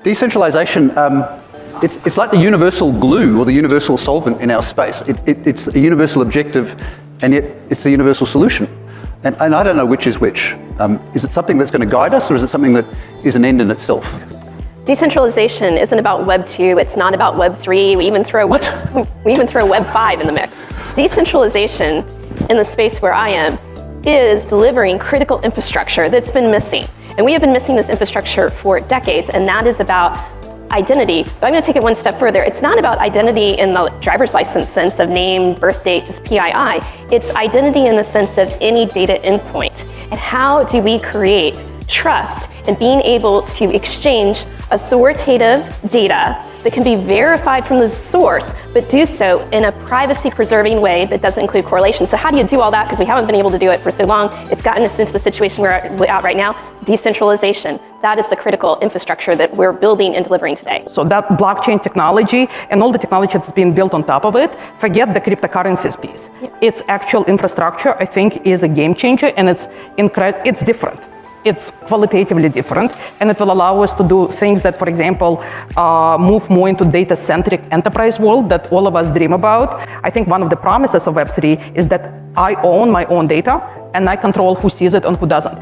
Decentralization, it's like the universal glue or the universal solvent in our space. It's a universal objective, and yet it's a universal solution. And I don't know which is which. Is it something that's going to guide us, or is it something that is an end in itself? Decentralization isn't about Web 2, it's not about Web 3, we even throw Web 5 in the mix. Decentralization, in the space where I am, is delivering critical infrastructure that's been missing. And we have been missing this infrastructure for decades, and that is about identity. But I'm going to take it one step further. It's not about identity in the driver's license sense of name, birth date, just PII. It's identity in the sense of any data endpoint. And how do we create trust in being able to exchange authoritative data that can be verified from the source, but do so in a privacy-preserving way that doesn't include correlation. So how do you do all that? Because we haven't been able to do it for so long. It's gotten us into the situation we're at right now. Decentralization. That is the critical infrastructure that we're building and delivering today. So that blockchain technology and all the technology that's been built on top of it, forget the cryptocurrencies piece. Yeah. Its actual infrastructure, I think, is a game changer, and it's different. It's qualitatively different, and it will allow us to do things that, for example, move more into data-centric enterprise world that all of us dream about. I think one of the promises of Web3 is that I own my own data, and I control who sees it and who doesn't.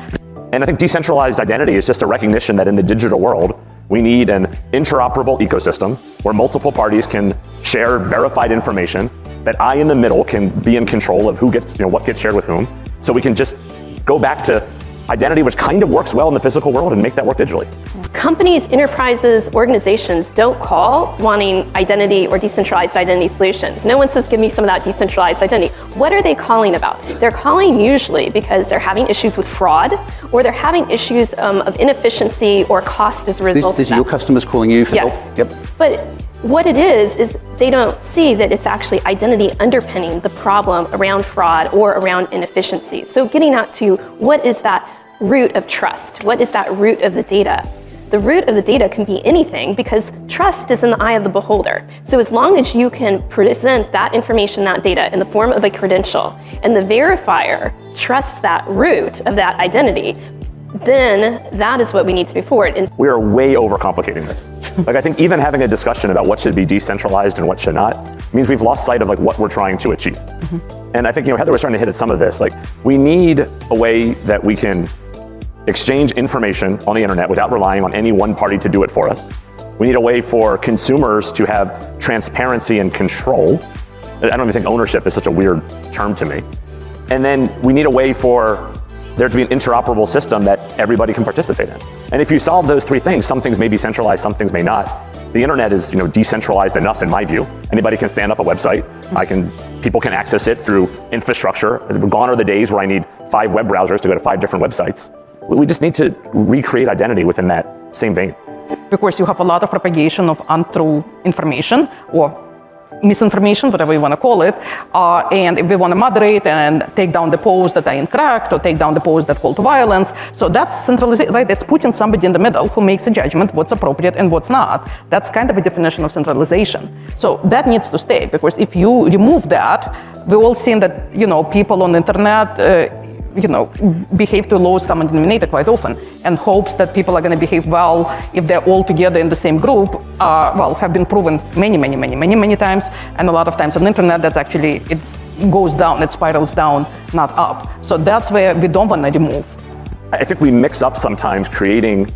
And I think decentralized identity is just a recognition that in the digital world, we need an interoperable ecosystem where multiple parties can share verified information, that I in the middle can be in control of who gets, what gets shared with whom, so we can just go back to identity, which kind of works well in the physical world, and make that work digitally. Companies, enterprises, organizations don't call wanting identity or decentralized identity solutions. No one says, give me some of that decentralized identity. What are they calling about? They're calling usually because they're having issues with fraud, or they're having issues of inefficiency or cost as a result of that. These are your customers calling you for help? Yep. But what it is they don't see that it's actually identity underpinning the problem around fraud or around inefficiency. So getting out to what is that root of trust? What is that root of the data? The root of the data can be anything, because trust is in the eye of the beholder. So as long as you can present that information, that data, in the form of a credential, and the verifier trusts that root of that identity, then that is what we need to move forward. And we are way overcomplicating this. I think even having a discussion about what should be decentralized and what should not means we've lost sight of what we're trying to achieve. Mm-hmm. And I think Heather was trying to hit at some of this. We need a way that we can exchange information on the internet without relying on any one party to do it for us. We need a way for consumers to have transparency and control. I don't even think ownership is such a weird term to me. And then we need a way for there to be an interoperable system that everybody can participate in. And if you solve those three things, some things may be centralized, some things may not. The internet is, decentralized enough in my view. Anybody can stand up a website. People can access it through infrastructure. Gone are the days where I need 5 web browsers to go to 5 different websites. We just need to recreate identity within that same vein. Because you have a lot of propagation of untrue information or misinformation, whatever you want to call it, and if we want to moderate and take down the posts that are incorrect or take down the posts that call to violence, so that's centralization, right? That's putting somebody in the middle who makes a judgment what's appropriate and what's not. That's kind of a definition of centralization. So that needs to stay, because if you remove that, we've all seen that people on the internet behave to lowest common denominator quite often, and hopes that people are going to behave well if they're all together in the same group, have been proven many times, and a lot of times on the internet that's actually, it goes down, it spirals down, not up. So that's where we don't want to remove. I think we mix up sometimes creating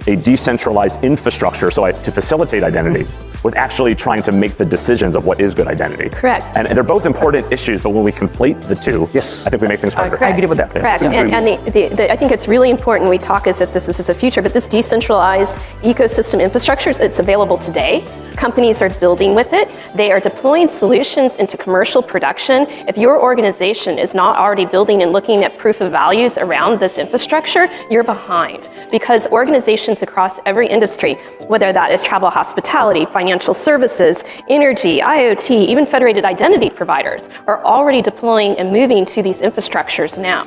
a decentralized infrastructure to facilitate identity with actually trying to make the decisions of what is good identity. Correct. And they're both important issues, but when we conflate the two, I think we make things harder. I agree with that. Correct. Yeah. And I think it's really important we talk as if this is the future, but this decentralized ecosystem infrastructure, it's available today. Companies are building with it. They are deploying solutions into commercial production. If your organization is not already building and looking at proof of values around this infrastructure, you're behind. Because organizations across every industry, whether that is travel, hospitality, financial services, energy, IoT, even federated identity providers, are already deploying and moving to these infrastructures now.